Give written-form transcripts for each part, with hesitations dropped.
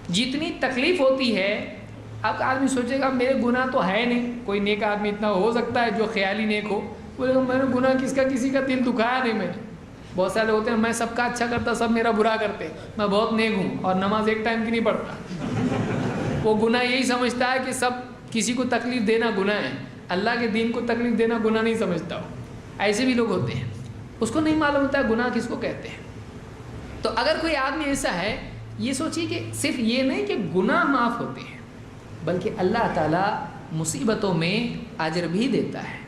جتنی تکلیف ہوتی ہے، اب آدمی سوچے گا میرے گناہ تو ہے نہیں، کوئی نیک آدمی اتنا ہو سکتا ہے جو خیالی نیک ہو، بولے گا میں نے گناہ کسی کا دل دکھایا نہیں میں نے۔ بہت سارے ہوتے ہیں میں سب کا اچھا کرتا سب میرا برا کرتے، میں بہت نیک ہوں اور نماز ایک ٹائم کی نہیں پڑھتا۔ وہ گناہ یہی سمجھتا ہے کہ سب کسی کو تکلیف دینا گناہ ہے، اللہ کے دین کو تکلیف دینا گناہ نہیں سمجھتا ہو۔ ایسے بھی لوگ ہوتے ہیں، اس کو نہیں معلوم ہوتا ہے گناہ کس کو کہتے ہیں۔ تو اگر کوئی آدمی ایسا ہے، یہ سوچیے کہ صرف یہ نہیں کہ گناہ معاف ہوتے ہیں، بلکہ اللہ تعالیٰ مصیبتوں میں اجر بھی دیتا ہے۔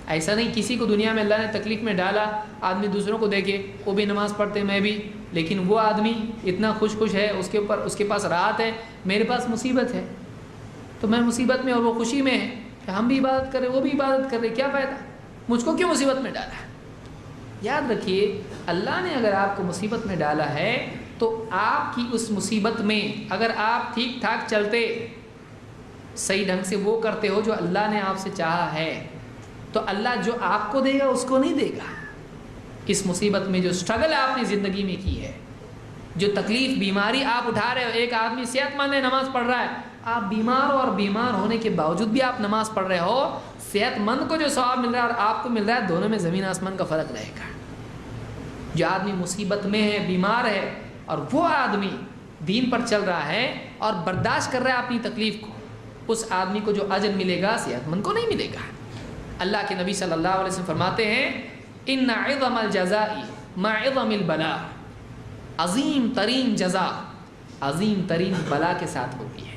ایسا نہیں کسی کو دنیا میں اللہ نے تکلیف میں ڈالا، آدمی دوسروں کو دیکھے وہ بھی نماز پڑھتے میں بھی، لیکن وہ آدمی اتنا خوش ہے، اس کے پاس راحت ہے، میرے پاس مصیبت ہے تو میں مصیبت میں اور وہ خوشی میں ہے کہ ہم بھی عبادت کر رہے وہ بھی عبادت کر رہے، کیا فائدہ، مجھ کو کیوں مصیبت میں ڈالا ہے۔ یاد رکھیے اللہ نے اگر آپ کو مصیبت میں ڈالا ہے تو آپ کی اس مصیبت میں اگر آپ ٹھیک ٹھاک چلتے، صحیح ڈھنگ سے وہ کرتے ہو جو اللہ نے آپ سے چاہا ہے، تو اللہ جو آپ کو دے گا اس کو نہیں دے گا۔ اس مصیبت میں جو سٹرگل آپ نے زندگی میں کی ہے، جو تکلیف بیماری آپ اٹھا رہے ہو، ایک آدمی صحت مند ہے نماز پڑھ رہا ہے، آپ بیمار ہو اور بیمار ہونے کے باوجود بھی آپ نماز پڑھ رہے ہو، صحت مند کو جو ثواب مل رہا ہے اور آپ کو مل رہا ہے، دونوں میں زمین آسمان کا فرق رہے گا۔ جو آدمی مصیبت میں ہے، بیمار ہے، اور وہ آدمی دین پر چل رہا ہے اور برداشت کر رہا ہے اپنی تکلیف کو، اس آدمی کو جو اجر ملے گا صحت مند کو نہیں ملے گا۔ اللہ کے نبی صلی اللہ علیہ وسلم فرماتے ہیں ان عظم الجزاء مع عظم البلاء، عظیم ترین جزا عظیم ترین بلا کے ساتھ ہوتی ہے۔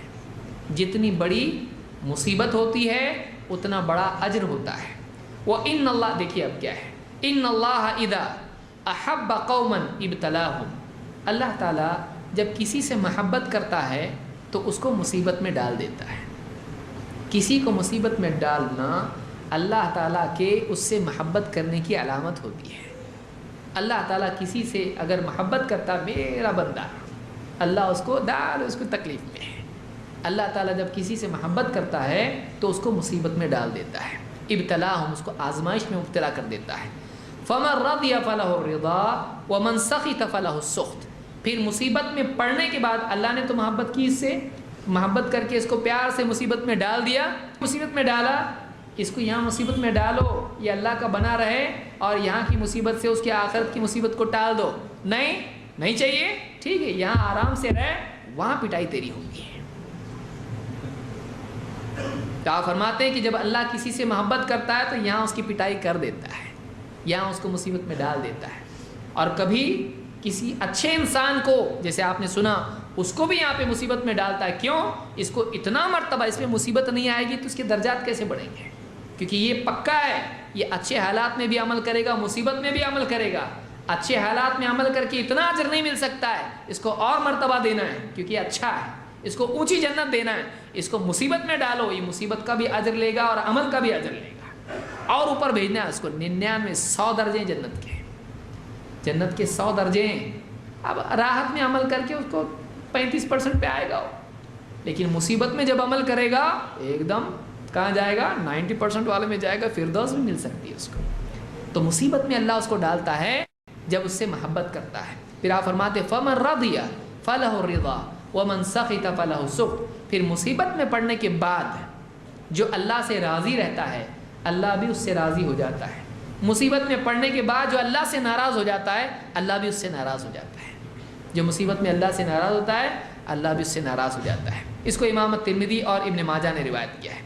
جتنی بڑی مصیبت ہوتی ہے اتنا بڑا اجر ہوتا ہے۔ وَإِنَّ اللَّهَ، دیکھیے اب کیا ہے، إِنَّ اللَّهَ إِذَا أَحَبَّ قَوْمًا ابْتَلَاهُمْ، اللہ تعالیٰ جب کسی سے محبت کرتا ہے تو اس کو مصیبت میں ڈال دیتا ہے۔ کسی کو مصیبت میں ڈالنا اللہ تعالیٰ کے اس سے محبت کرنے کی علامت ہوتی ہے۔ اللہ تعالیٰ کسی سے اگر محبت کرتا، میرا بندہ، اللہ اس کو ڈال، اس کو تکلیف میں ہے۔ اللہ تعالیٰ جب کسی سے محبت کرتا ہے تو اس کو مصیبت میں ڈال دیتا ہے، ابتلاہم، اس کو آزمائش میں مبتلا کر دیتا ہے۔ فَمَن رَضِيَ فَلَهُ الرِّضَا وَمَن سَخِطَ فَلَهُ السُّخْط، پھر مصیبت میں پڑنے کے بعد اللہ نے تو محبت کی، اس سے محبت کر کے اس کو پیار سے مصیبت میں ڈال دیا، مصیبت میں ڈالا، اس کو یہاں مصیبت میں ڈالو یہ اللہ کا بنا رہے اور یہاں کی مصیبت سے اس کی آخرت کی مصیبت کو ٹال دو، نہیں چاہیے، ٹھیک ہے یہاں آرام سے رہ، وہاں پٹائی تیری ہوگی۔ تو آپ فرماتے ہیں کہ جب اللہ کسی سے محبت کرتا ہے تو یہاں اس کی پٹائی کر دیتا ہے، یہاں اس کو مصیبت میں ڈال دیتا ہے۔ اور کبھی کسی اچھے انسان کو، جیسے آپ نے سنا، اس کو بھی یہاں پہ مصیبت میں ڈالتا ہے، کیوں؟ اس کو اتنا مرتبہ اس میں مصیبت نہیں آئے گی تو اس کے درجات کیسے بڑھیں گے، کیونکہ یہ پکا ہے، یہ اچھے حالات میں بھی عمل کرے گا، مصیبت میں بھی عمل کرے گا۔ اچھے حالات میں عمل کر کے اتنا اجر نہیں مل سکتا ہے، اس کو اور مرتبہ دینا ہے کیونکہ یہ اچھا ہے، اس کو اونچی جنت دینا ہے۔ اس کو مصیبت میں ڈالو، یہ مصیبت کا بھی اجر لے گا اور عمل کا بھی اجر لے گا، اور اوپر بھیجنا ہے اس کو 99 100 درجے جنت کے 100 درجے ہیں۔ اب راحت میں عمل کر کے اس کو 35% پہ آئے گا، لیکن مصیبت میں جب عمل کرے گا ایک دم کہاں جائے گا، 90% والے میں جائے گا، فردوس بھی مل سکتی ہے اس کو۔ تو مصیبت میں اللہ اس کو ڈالتا ہے جب اس سے محبت کرتا ہے۔ پھر آپ فرماتے فَمَن رَضِيَ فَلَهُ الرِّضَا وَمَن سَخِطَ فَلَهُ السُّخْط، پھر مصیبت میں پڑنے کے بعد جو اللہ سے راضی رہتا ہے اللہ بھی اس سے راضی ہو جاتا ہے۔ مصیبت میں پڑنے کے بعد جو اللہ سے ناراض ہو جاتا ہے اللہ بھی اس سے ناراض ہو جاتا ہے۔ جو مصیبت میں اللہ سے ناراض ہوتا ہے اللہ بھی اس سے ناراض ہو جاتا ہے۔ اس کو امام ترمذی اور ابن ماجہ نے روایت کیا ہے۔